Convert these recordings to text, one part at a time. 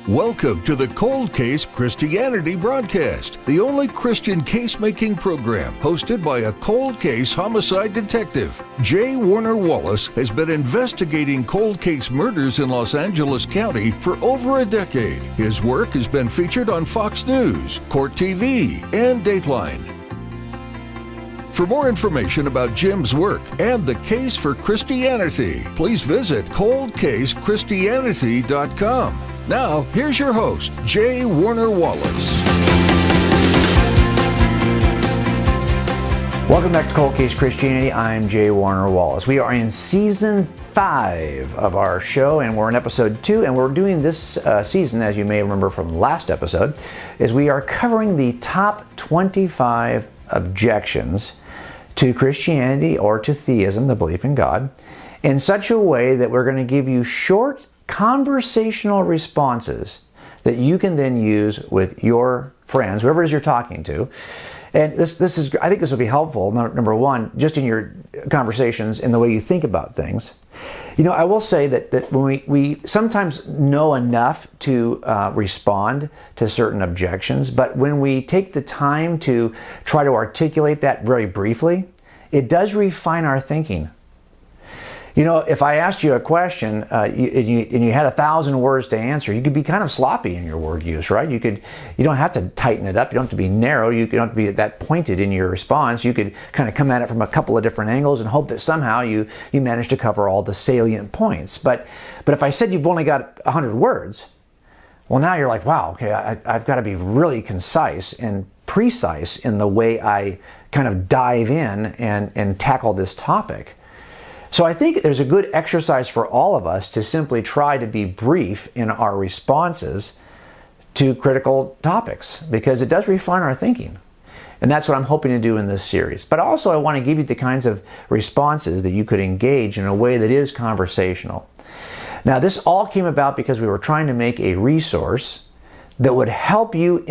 Welcome to the Cold Case Christianity broadcast, the only Christian case-making program hosted by a cold case homicide detective. J. Warner Wallace has been investigating cold case murders in Los Angeles County for over a decade. His work has been featured on Fox News, Court TV, and Dateline. For more information about Jim's work and the case for Christianity, please visit coldcasechristianity.com. Now, here's your host, J. Warner Wallace. Welcome back to Cold Case Christianity. I'm J. Warner Wallace. We are in Season 5 of our show, and we're in Episode 2, and we're doing this season, as you may remember from last episode, is we are covering the top 25 objections to Christianity or to theism, the belief in God, in such a way that we're going to give you short conversational responses that you can then use with your friends, whoever it is you're talking to. And this is, I think this will be helpful, number one, just in your conversations, in the way you think about things. You know, I will say that when we sometimes know enough to respond to certain objections, but when we take the time to try to articulate that very briefly, it does refine our thinking. You know, if I asked you a question and you had 1,000 words to answer, you could be kind of sloppy in your word use, right? You don't have to tighten it up. You don't have to be narrow. You don't have to be that pointed in your response. You could kind of come at it from a couple of different angles and hope that somehow you manage to cover all the salient points. But if I said you've only got 100 words, well, now you're like, wow, okay, I've got to be really concise and precise in the way I kind of dive in and tackle this topic. So I think there's a good exercise for all of us to simply try to be brief in our responses to critical topics, because it does refine our thinking. And that's what I'm hoping to do in this series. But also I want to give you the kinds of responses that you could engage in a way that is conversational. Now, this all came about because we were trying to make a resource that would help you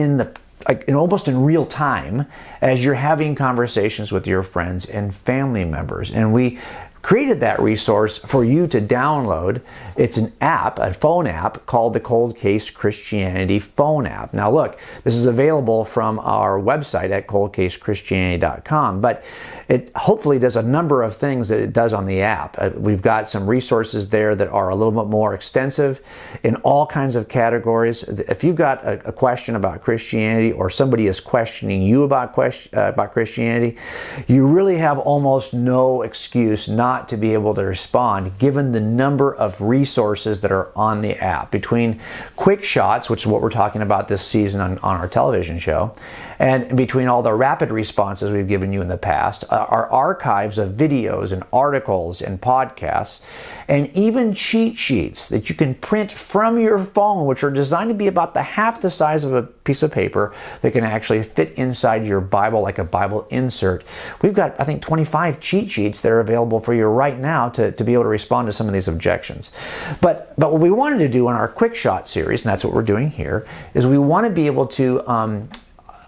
almost in real time as you're having conversations with your friends and family members. And we created that resource for you to download. It's an app, a phone app called the Cold Case Christianity phone app. Now look, this is available from our website at coldcasechristianity.com, but it hopefully does a number of things that it does on the app. We've got some resources there that are a little bit more extensive in all kinds of categories. If you've got a question about Christianity, or somebody is questioning you about Christianity, you really have almost no excuse not to be able to respond, given the number of resources that are on the app. Between quick shots, which is what we're talking about this season on our television show, and between all the rapid responses we've given you in the past, our archives of videos and articles and podcasts, and even cheat sheets that you can print from your phone, which are designed to be about half the size of a piece of paper that can actually fit inside your Bible like a Bible insert. We've got, I think, 25 cheat sheets that are available for you right now to be able to respond to some of these objections. But what we wanted to do in our quick shot series, and that's what we're doing here, is we want to be able to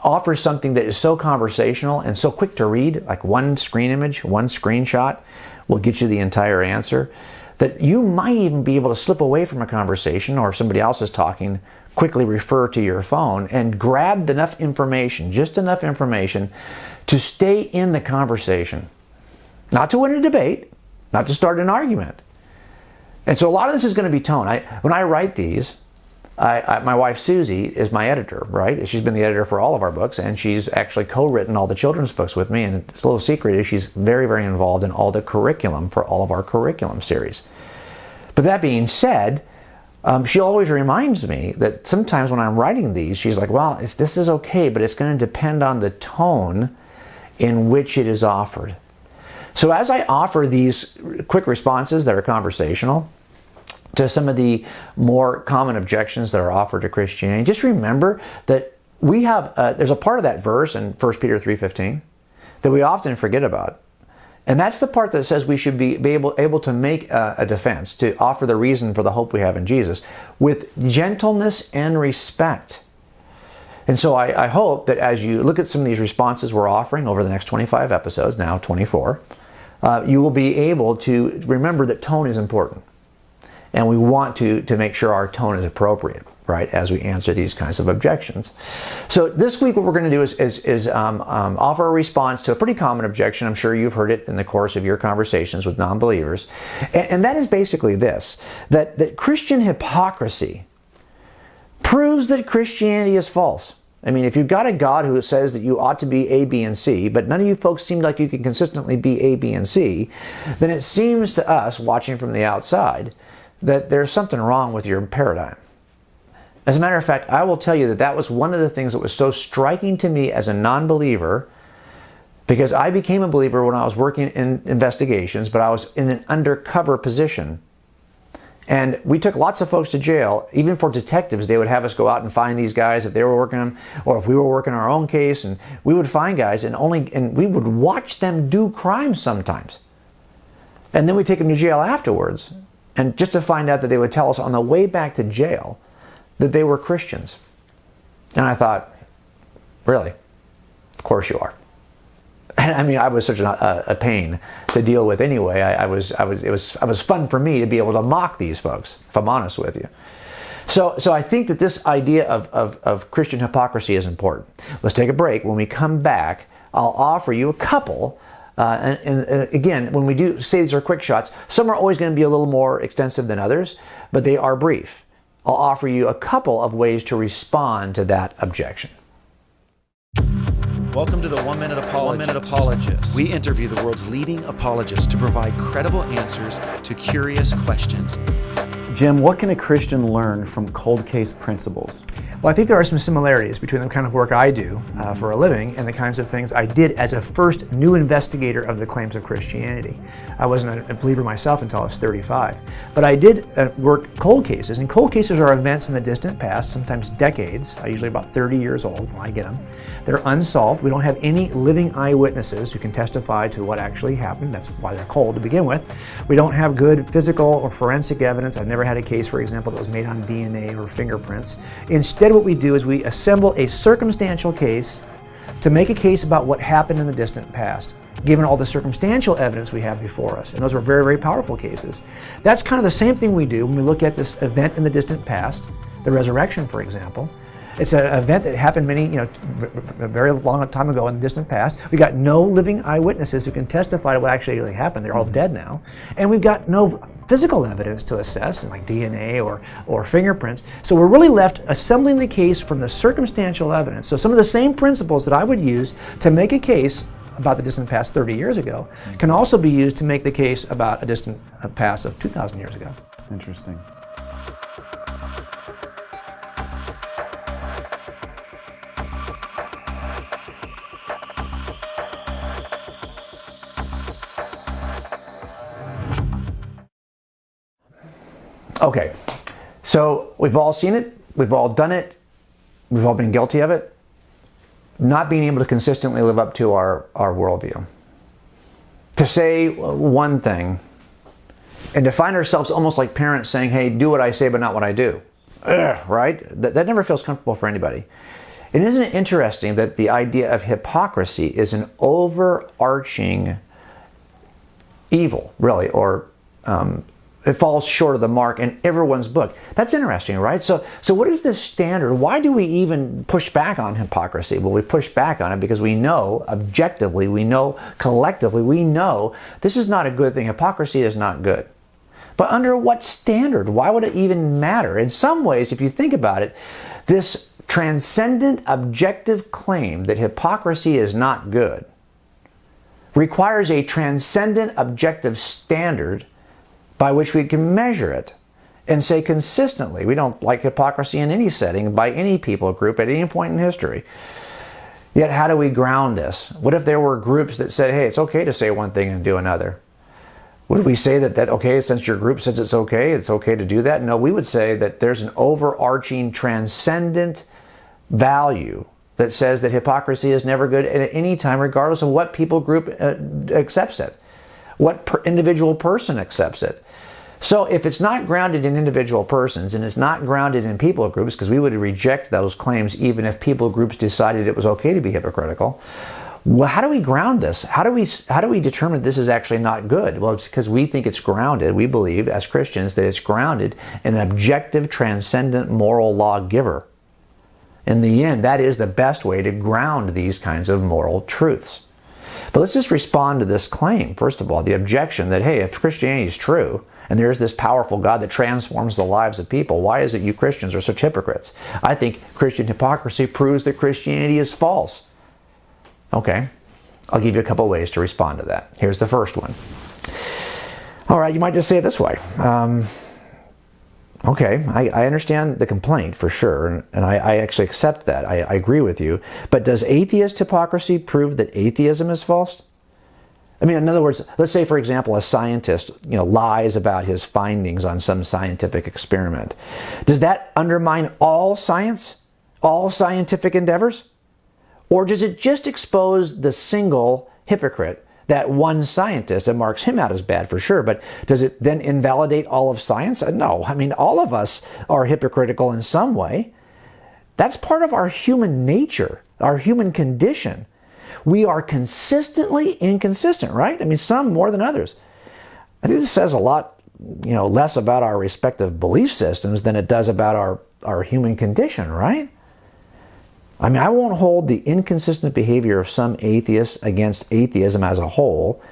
offer something that is so conversational and so quick to read, like one screen image, one screenshot will get you the entire answer, that you might even be able to slip away from a conversation, or if somebody else is talking, quickly refer to your phone and grab enough information, just enough information, to stay in the conversation. Not to win a debate, not to start an argument. And so a lot of this is going to be tone. When I write these, my wife Susie is my editor, right? She's been the editor for all of our books, and she's actually co-written all the children's books with me. And it's a little secret is she's very, very involved in all the curriculum for all of our curriculum series. But that being said, she always reminds me that sometimes when I'm writing these, she's like, well, this is okay, but it's going to depend on the tone in which it is offered. So as I offer these quick responses that are conversational to some of the more common objections that are offered to Christianity, just remember that we have, there's a part of that verse in 1 Peter 3:15 that we often forget about. And that's the part that says we should be able to make a defense, to offer the reason for the hope we have in Jesus with gentleness and respect. And so I hope that as you look at some of these responses we're offering over the next 25 episodes, now 24, you will be able to remember that tone is important. And we want to make sure our tone is appropriate. right, as we answer these kinds of objections. So this week what we're going to do is offer a response to a pretty common objection. I'm sure you've heard it in the course of your conversations with non-believers. And that is basically this, that Christian hypocrisy proves that Christianity is false. I mean, if you've got a God who says that you ought to be A, B, and C, but none of you folks seem like you can consistently be A, B, and C, then it seems to us, watching from the outside, that there's something wrong with your paradigm. As a matter of fact, I will tell you that was one of the things that was so striking to me as a non-believer, because I became a believer when I was working in investigations, but I was in an undercover position. And we took lots of folks to jail. Even for detectives, they would have us go out and find these guys if they were working them, or if we were working our own case, and we would find guys and we would watch them do crimes sometimes. And then we'd take them to jail afterwards, and just to find out that they would tell us on the way back to jail that they were Christians. And I thought, really? Of course you are. I mean, I was such a pain to deal with anyway. It was fun for me to be able to mock these folks, if I'm honest with you. So I think that this idea of Christian hypocrisy is important. Let's take a break. When we come back, I'll offer you a couple. And again, when we do say these are quick shots, some are always going to be a little more extensive than others, but they are brief. I'll offer you a couple of ways to respond to that objection. Welcome to the 1 Minute Apologist. We interview the world's leading apologists to provide credible answers to curious questions. Jim, what can a Christian learn from cold case principles? Well, I think there are some similarities between the kind of work I do for a living and the kinds of things I did as a first new investigator of the claims of Christianity. I wasn't a believer myself until I was 35. But I did work cold cases, and cold cases are events in the distant past, sometimes decades, usually about 30 years old when I get them. They're unsolved. We don't have any living eyewitnesses who can testify to what actually happened. That's why they're cold to begin with. We don't have good physical or forensic evidence. I've never had a case, for example, that was made on DNA or fingerprints. Instead, what we do is we assemble a circumstantial case to make a case about what happened in the distant past, given all the circumstantial evidence we have before us. And those are very, very powerful cases. That's kind of the same thing we do when we look at this event in the distant past, the resurrection, for example. It's an event that happened a very long time ago in the distant past. We got no living eyewitnesses who can testify to what actually really happened. They're all dead now. And we've got no physical evidence to assess, like DNA or fingerprints. So we're really left assembling the case from the circumstantial evidence. So some of the same principles that I would use to make a case about the distant past 30 years ago can also be used to make the case about a distant past of 2,000 years ago. Interesting. Okay, so we've all seen it, we've all done it, we've all been guilty of it, not being able to consistently live up to our worldview. To say one thing and to find ourselves almost like parents saying, hey, do what I say but not what I do. Ugh, right? That never feels comfortable for anybody. And isn't it interesting that the idea of hypocrisy is an overarching evil, really, or it falls short of the mark in everyone's book. That's interesting, right? So what is this standard? Why do we even push back on hypocrisy? Well, we push back on it because we know, objectively, we know, collectively, we know this is not a good thing. Hypocrisy is not good. But under what standard? Why would it even matter? In some ways, if you think about it, this transcendent objective claim that hypocrisy is not good requires a transcendent objective standard by which we can measure it and say consistently, we don't like hypocrisy in any setting, by any people group, at any point in history. Yet how do we ground this? What if there were groups that said, hey, it's okay to say one thing and do another? Would we say that okay, since your group says it's okay to do that? No, we would say that there's an overarching transcendent value that says that hypocrisy is never good at any time, regardless of what people group accepts it, what individual person accepts it. So if it's not grounded in individual persons and it's not grounded in people groups, because we would reject those claims even if people groups decided it was okay to be hypocritical, Well, how do we ground this? How do we determine this is actually not good? Well, it's because we think it's grounded. We believe as Christians that it's grounded in an objective, transcendent moral lawgiver. In the end, that is the best way to ground these kinds of moral truths. But let's just respond to this claim. First of all, the objection that, hey, if Christianity is true, and there's this powerful God that transforms the lives of people, why is it you Christians are such hypocrites? I think Christian hypocrisy proves that Christianity is false. Okay, I'll give you a couple ways to respond to that. Here's the first one. All right, you might just say it this way. Okay, I understand the complaint for sure, and I actually accept that. I agree with you. But does atheist hypocrisy prove that atheism is false? I mean, in other words, let's say, for example, a scientist, lies about his findings on some scientific experiment. Does that undermine all science, all scientific endeavors? Or does it just expose the single hypocrite, that one scientist, and marks him out as bad for sure, but does it then invalidate all of science? No. I mean, all of us are hypocritical in some way. That's part of our human nature, our human condition. We are consistently inconsistent, right? I mean, some more than others. I think this says a lot, less about our respective belief systems than it does about our human condition, right? I mean, I won't hold the inconsistent behavior of some atheists against atheism as a whole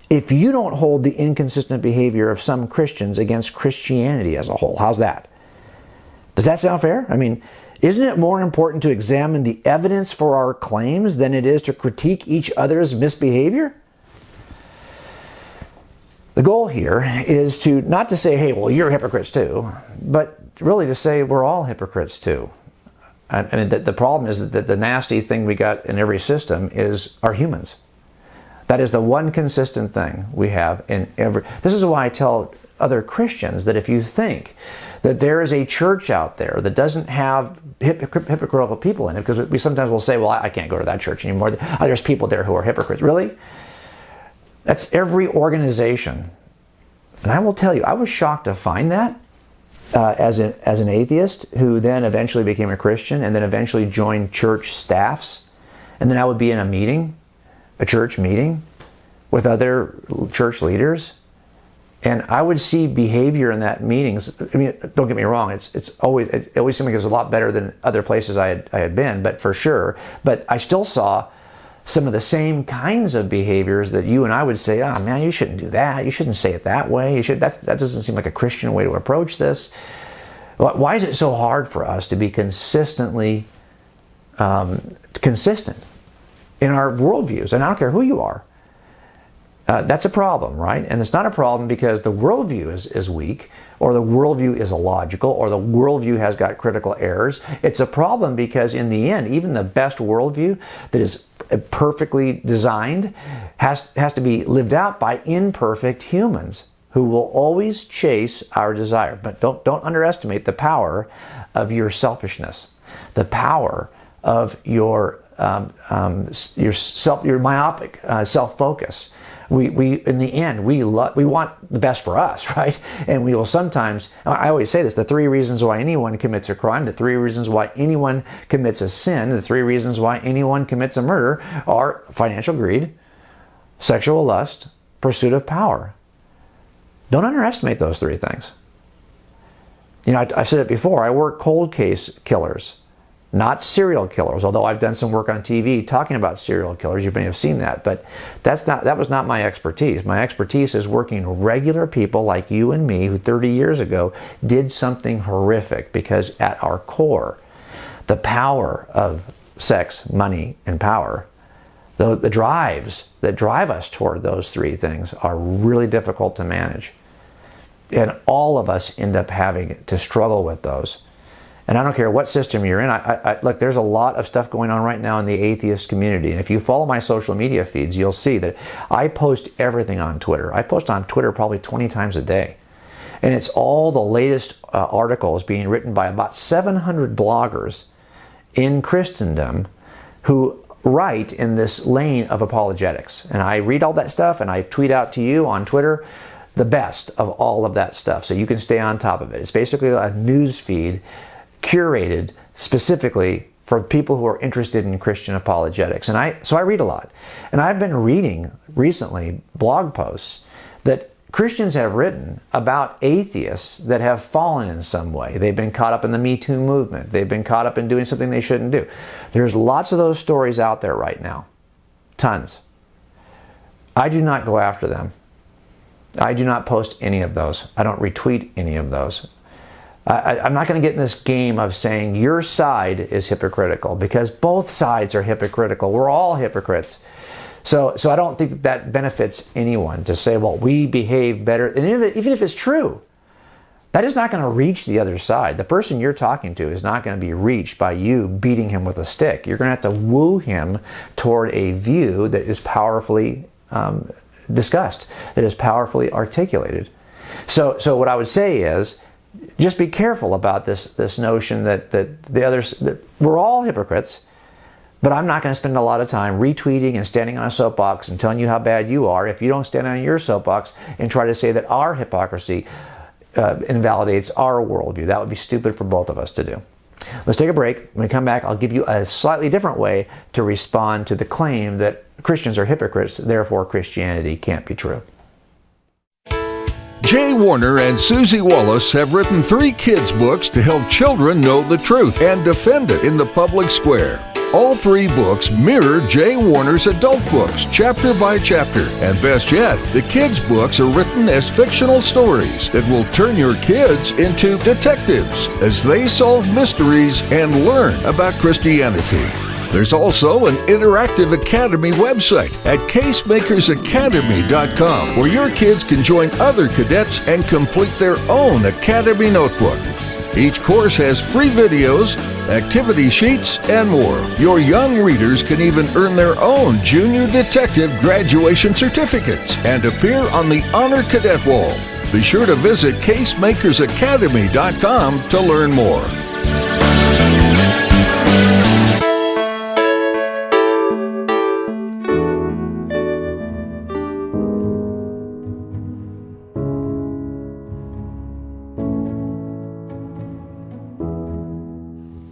if you don't hold the inconsistent behavior of some Christians against Christianity as a whole. How's that? Does that sound fair? I mean, isn't it more important to examine the evidence for our claims than it is to critique each other's misbehavior? The goal here is to not to say, hey, well, you're hypocrites too, but really to say we're all hypocrites too. I mean, the problem is that the nasty thing we got in every system is our humans. That is the one consistent thing we have in every... This is why I tell other Christians that if you think that there is a church out there that doesn't have hypocritical people in it, because we sometimes will say, well, I can't go to that church anymore. There's people there who are hypocrites. Really? That's every organization. And I will tell you, I was shocked to find that. As an atheist who then eventually became a Christian and then eventually joined church staffs. And then I would be in a meeting, a church meeting with other church leaders. And I would see behavior in that meetings. I mean, don't get me wrong, it always seemed like it was a lot better than other places I had been, but for sure. But I still saw some of the same kinds of behaviors that you and I would say, oh man, you shouldn't do that. You shouldn't say it that way. That doesn't seem like a Christian way to approach this. Why is it so hard for us to be consistently consistent in our worldviews? And I don't care who you are. That's a problem, right? And it's not a problem because the worldview is weak, or the worldview is illogical, or the worldview has got critical errors. It's a problem because in the end, even the best worldview that is perfectly designed has to be lived out by imperfect humans who will always chase our desire. But don't underestimate the power of your selfishness, the power of your myopic self-focus. We in the end, we want the best for us, right? And we will sometimes, I always say this, the 3 reasons why anyone commits a crime, the 3 reasons why anyone commits a sin, the 3 reasons why anyone commits a murder are financial greed, sexual lust, pursuit of power. Don't underestimate those 3 things. I've said it before, I work cold case killers, not serial killers, although I've done some work on TV talking about serial killers. You may have seen that, but that was not my expertise. My expertise is working regular people like you and me who 30 years ago did something horrific, because at our core, the power of sex, money, and power, the drives that drive us toward those 3 things are really difficult to manage. And all of us end up having to struggle with those. And I don't care what system you're in. Look, there's a lot of stuff going on right now in the atheist community. And if you follow my social media feeds, you'll see that I post everything on Twitter. I post on Twitter probably 20 times a day. And it's all the latest articles being written by about 700 bloggers in Christendom who write in this lane of apologetics. And I read all that stuff and I tweet out to you on Twitter the best of all of that stuff so you can stay on top of it. It's basically a news feed curated specifically for people who are interested in Christian apologetics. And so I read a lot. And I've been reading recently blog posts that Christians have written about atheists that have fallen in some way. They've been caught up in the Me Too movement. They've been caught up in doing something they shouldn't do. There's lots of those stories out there right now. Tons. I do not go after them. I do not post any of those. I don't retweet any of those. I'm not going to get in this game of saying your side is hypocritical, because both sides are hypocritical. We're all hypocrites. So I don't think that benefits anyone to say, well, we behave better. And even if it's true, that is not going to reach the other side. The person you're talking to is not going to be reached by you beating him with a stick. You're going to have to woo him toward a view that is powerfully discussed, that is powerfully articulated. So what I would say is, just be careful about this notion that the others, that we're all hypocrites. But I'm not going to spend a lot of time retweeting and standing on a soapbox and telling you how bad you are if you don't stand on your soapbox and try to say that our hypocrisy invalidates our worldview. That would be stupid for both of us to do. Let's take a break. When we come back, I'll give you a slightly different way to respond to the claim that Christians are hypocrites, therefore Christianity can't be true. Jay Warner and Susie Wallace have written 3 kids' books to help children know the truth and defend it in the public square. All 3 books mirror Jay Warner's adult books, chapter by chapter. And best yet, the kids' books are written as fictional stories that will turn your kids into detectives as they solve mysteries and learn about Christianity. There's also an interactive academy website at casemakersacademy.com where your kids can join other cadets and complete their own academy notebook. Each course has free videos, activity sheets, and more. Your young readers can even earn their own junior detective graduation certificates and appear on the Honor Cadet Wall. Be sure to visit casemakersacademy.com to learn more.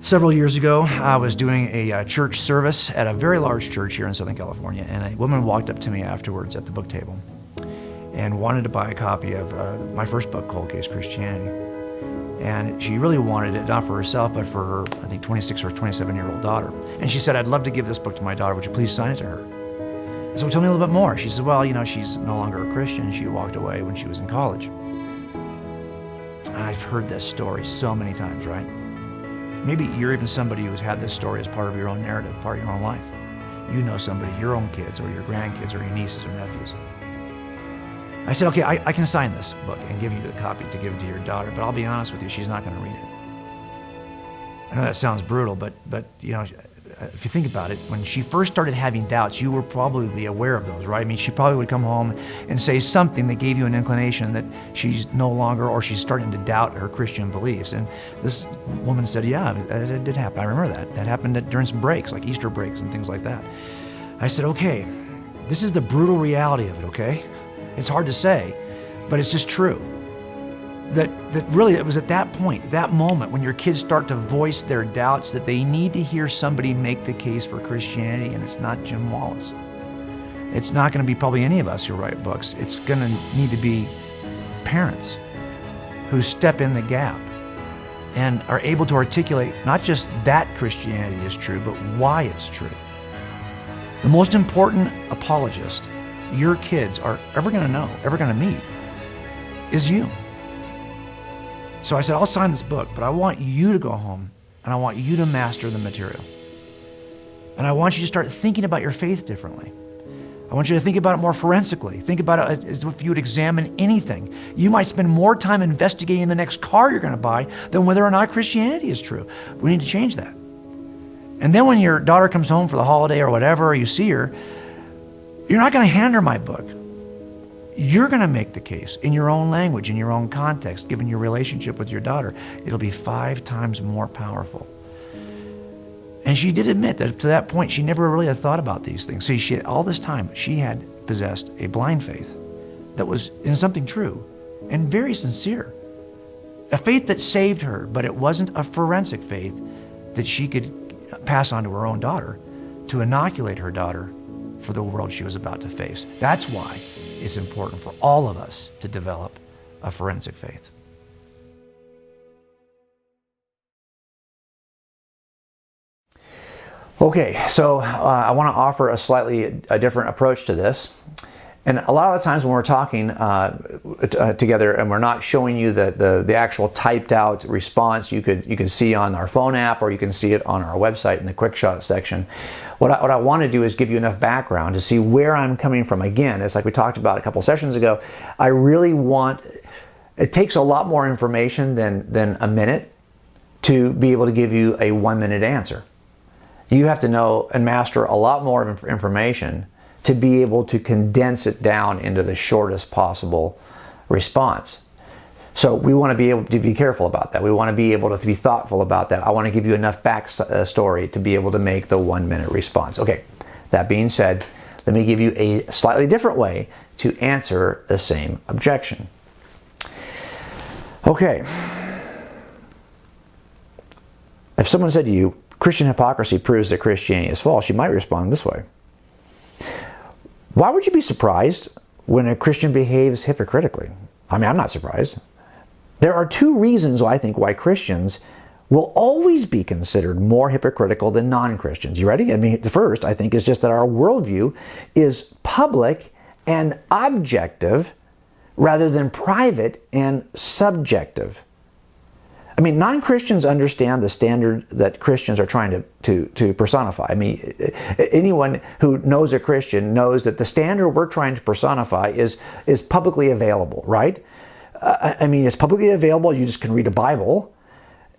Several years ago, I was doing a church service at a very large church here in Southern California, and a woman walked up to me afterwards at the book table and wanted to buy a copy of my first book, Cold Case Christianity. And she really wanted it, not for herself, but for her, I think, 26 or 27-year-old daughter. And she said, I'd love to give this book to my daughter. Would you please sign it to her? So tell me a little bit more. She said, well, she's no longer a Christian. She walked away when she was in college. I've heard this story so many times, right? Maybe you're even somebody who's had this story as part of your own narrative, part of your own life. You know somebody, your own kids or your grandkids or your nieces or nephews. I said, okay, I can sign this book and give you a copy to give to your daughter, but I'll be honest with you, she's not going to read it. I know that sounds brutal, but if you think about it, when she first started having doubts, you were probably aware of those, right? I mean, she probably would come home and say something that gave you an inclination that she's no longer, or she's starting to doubt her Christian beliefs. And this woman said, yeah, it did happen. I remember that. That happened during some breaks, like Easter breaks and things like that. I said, okay, this is the brutal reality of it, okay? It's hard to say, but it's just true. That really, it was at that point, that moment, when your kids start to voice their doubts, that they need to hear somebody make the case for Christianity, and it's not Jim Wallace. It's not going to be probably any of us who write books. It's going to need to be parents who step in the gap and are able to articulate not just that Christianity is true, but why it's true. The most important apologist your kids are ever going to know, ever going to meet, is you. So I said, I'll sign this book, but I want you to go home and I want you to master the material. And I want you to start thinking about your faith differently. I want you to think about it more forensically. Think about it as if you would examine anything. You might spend more time investigating the next car you're going to buy than whether or not Christianity is true. We need to change that. And then when your daughter comes home for the holiday or whatever, or you see her, you're not going to hand her my book. You're going to make the case in your own language, in your own context, given your relationship with your daughter. It'll be 5 times more powerful. And she did admit that to that point, she never really had thought about these things. See, all this time, she had possessed a blind faith that was in something true and very sincere. A faith that saved her, but it wasn't a forensic faith that she could pass on to her own daughter to inoculate her daughter for the world she was about to face. That's why it's important for all of us to develop a forensic faith. Okay, so I want to offer a different approach to this. And a lot of the times when we're talking together and we're not showing you the actual typed out response you could see on our phone app, or you can see it on our website in the quick shot section. What I want to do is give you enough background to see where I'm coming from. Again, it's like we talked about a couple sessions ago. I really want, it takes a lot more information than a minute to be able to give you a 1 minute answer. You have to know and master a lot more information to be able to condense it down into the shortest possible response. So we want to be able to be careful about that. We want to be able to be thoughtful about that. I want to give you enough backstory to be able to make the 1 minute response. Okay, that being said, let me give you a slightly different way to answer the same objection. Okay. If someone said to you, Christian hypocrisy proves that Christianity is false, you might respond this way. Why would you be surprised when a Christian behaves hypocritically? I mean, I'm not surprised. There are two reasons I think why Christians will always be considered more hypocritical than non-Christians. You ready? I mean, the first, I think, is just that our worldview is public and objective rather than private and subjective. I mean, non-Christians understand the standard that Christians are trying to personify. I mean, anyone who knows a Christian knows that the standard we're trying to personify is publicly available, right? I mean, it's publicly available. You just can read a Bible.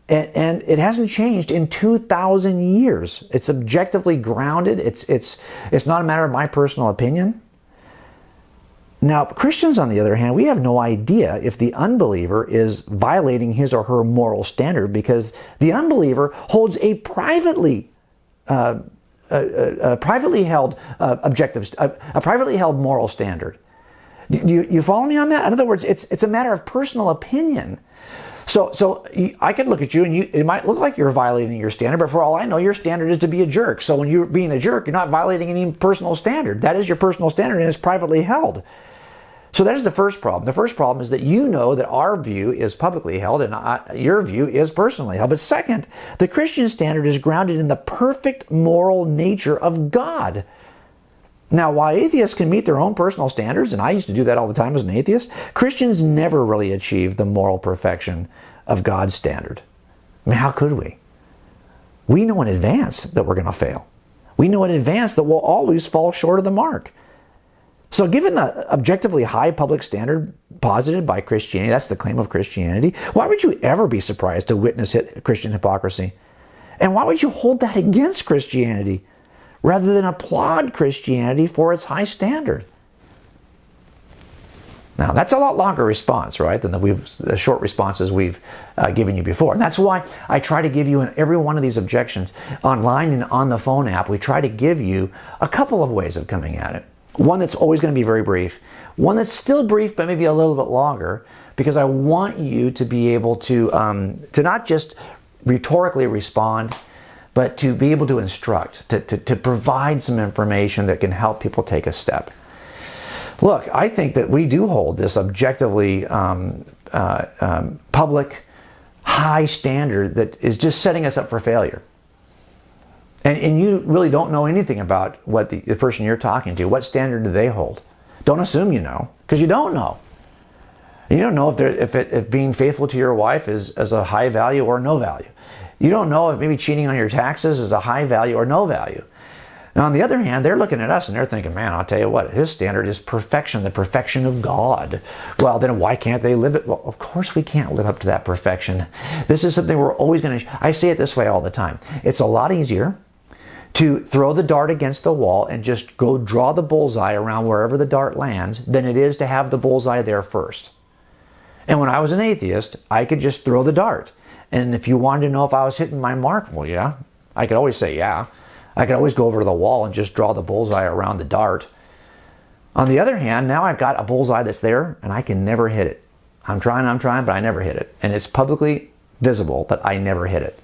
And it hasn't changed in 2,000 years. It's objectively grounded. It's not a matter of my personal opinion. Now, Christians, on the other hand, we have no idea if the unbeliever is violating his or her moral standard, because the unbeliever holds a privately held moral standard. You follow me on that? In other words, it's a matter of personal opinion. So I could look at you and it might look like you're violating your standard, but for all I know, your standard is to be a jerk. So when you're being a jerk, you're not violating any personal standard. That is your personal standard, and it's privately held. So that is the first problem. The first problem is that you know that our view is publicly held and your view is personally held. But second, the Christian standard is grounded in the perfect moral nature of God. Now, while atheists can meet their own personal standards, and I used to do that all the time as an atheist, Christians never really achieve the moral perfection of God's standard. I mean, how could we? We know in advance that we're going to fail. We know in advance that we'll always fall short of the mark. So given the objectively high public standard posited by Christianity, that's the claim of Christianity, why would you ever be surprised to witness Christian hypocrisy? And why would you hold that against Christianity rather than applaud Christianity for its high standard? Now, that's a lot longer response, right, than the short responses we've given you before. And that's why I try to give you in every one of these objections, online and on the phone app, we try to give you a couple of ways of coming at it. One that's always going to be very brief. One that's still brief, but maybe a little bit longer, because I want you to be able to not just rhetorically respond, but to be able to instruct, to provide some information that can help people take a step. Look, I think that we do hold this objectively public, high standard that is just setting us up for failure. And you really don't know anything about what the person you're talking to, what standard do they hold. Don't assume you know, because you don't know. You don't know if being faithful to your wife is a high value or no value. You don't know if maybe cheating on your taxes is a high value or no value. Now, on the other hand, they're looking at us and they're thinking, man, I'll tell you what, his standard is perfection, the perfection of God. Well, then why can't they live it? Well, of course we can't live up to that perfection. This is something we're always going to, I say it this way all the time. It's a lot easier to throw the dart against the wall and just go draw the bullseye around wherever the dart lands than it is to have the bullseye there first. And when I was an atheist, I could just throw the dart. And if you wanted to know if I was hitting my mark, well, yeah, I could always say yeah. I could always go over to the wall and just draw the bullseye around the dart. On the other hand, now I've got a bullseye that's there and I can never hit it. I'm trying, but I never hit it. And it's publicly visible that I never hit it.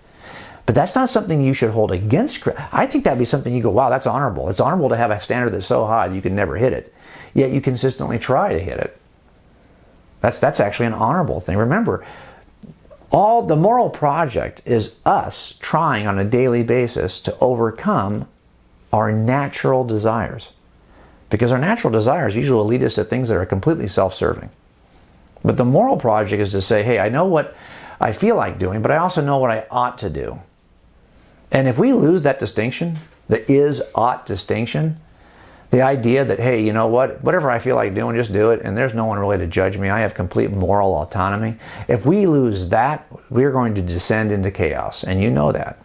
But that's not something you should hold against. I think that'd be something you go, wow, that's honorable. It's honorable to have a standard that's so high that you can never hit it, yet you consistently try to hit it. That's actually an honorable thing. Remember, all the moral project is us trying on a daily basis to overcome our natural desires. Because our natural desires usually lead us to things that are completely self-serving. But the moral project is to say, hey, I know what I feel like doing, but I also know what I ought to do. And if we lose that distinction, the is-ought distinction, the idea that, hey, you know what, whatever I feel like doing, just do it, and there's no one really to judge me, I have complete moral autonomy. If we lose that, we're going to descend into chaos, and you know that.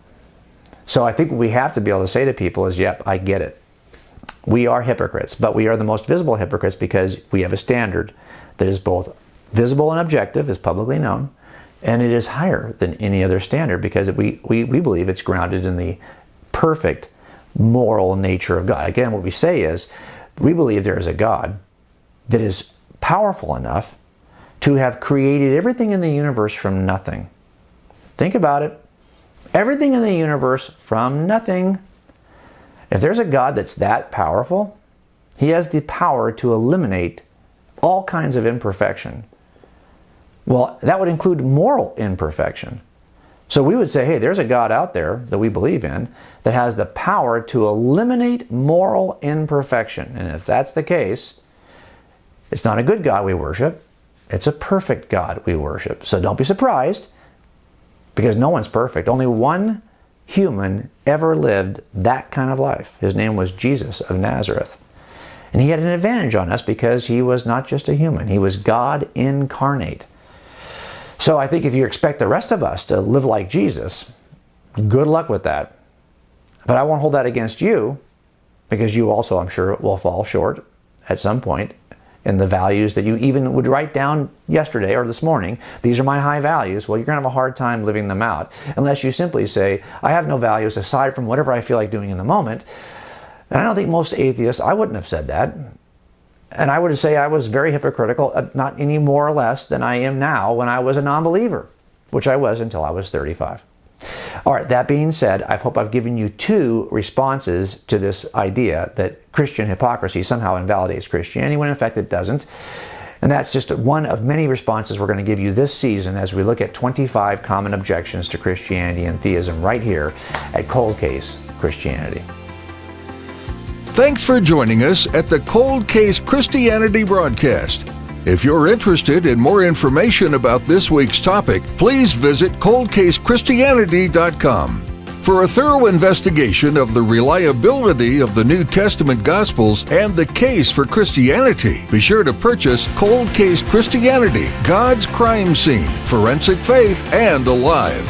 So I think what we have to be able to say to people is, yep, I get it. We are hypocrites, but we are the most visible hypocrites because we have a standard that is both visible and objective, is publicly known, and it is higher than any other standard because we believe it's grounded in the perfect moral nature of God. Again, what we say is we believe there is a God that is powerful enough to have created everything in the universe from nothing. Think about it. Everything in the universe from nothing. If there's a God that's that powerful, he has the power to eliminate all kinds of imperfection. Well, that would include moral imperfection. So we would say, hey, there's a God out there that we believe in that has the power to eliminate moral imperfection. And if that's the case, it's not a good God we worship. It's a perfect God we worship. So don't be surprised, because no one's perfect. Only one human ever lived that kind of life. His name was Jesus of Nazareth. And he had an advantage on us because he was not just a human. He was God incarnate. So I think if you expect the rest of us to live like Jesus, good luck with that. But I won't hold that against you, because you also, I'm sure, will fall short at some point in the values that you even would write down yesterday or this morning. These are my high values. Well, you're going to have a hard time living them out unless you simply say, I have no values aside from whatever I feel like doing in the moment. And I don't think most atheists, I wouldn't have said that. And I would say I was very hypocritical, not any more or less than I am now when I was a non-believer, which I was until I was 35. All right, that being said, I hope I've given you two responses to this idea that Christian hypocrisy somehow invalidates Christianity, when in fact it doesn't. And that's just one of many responses we're going to give you this season as we look at 25 common objections to Christianity and theism right here at Cold Case Christianity. Thanks for joining us at the Cold Case Christianity broadcast. If you're interested in more information about this week's topic, please visit coldcasechristianity.com. For a thorough investigation of the reliability of the New Testament Gospels and the case for Christianity, be sure to purchase Cold Case Christianity, God's Crime Scene, Forensic Faith, and Alive.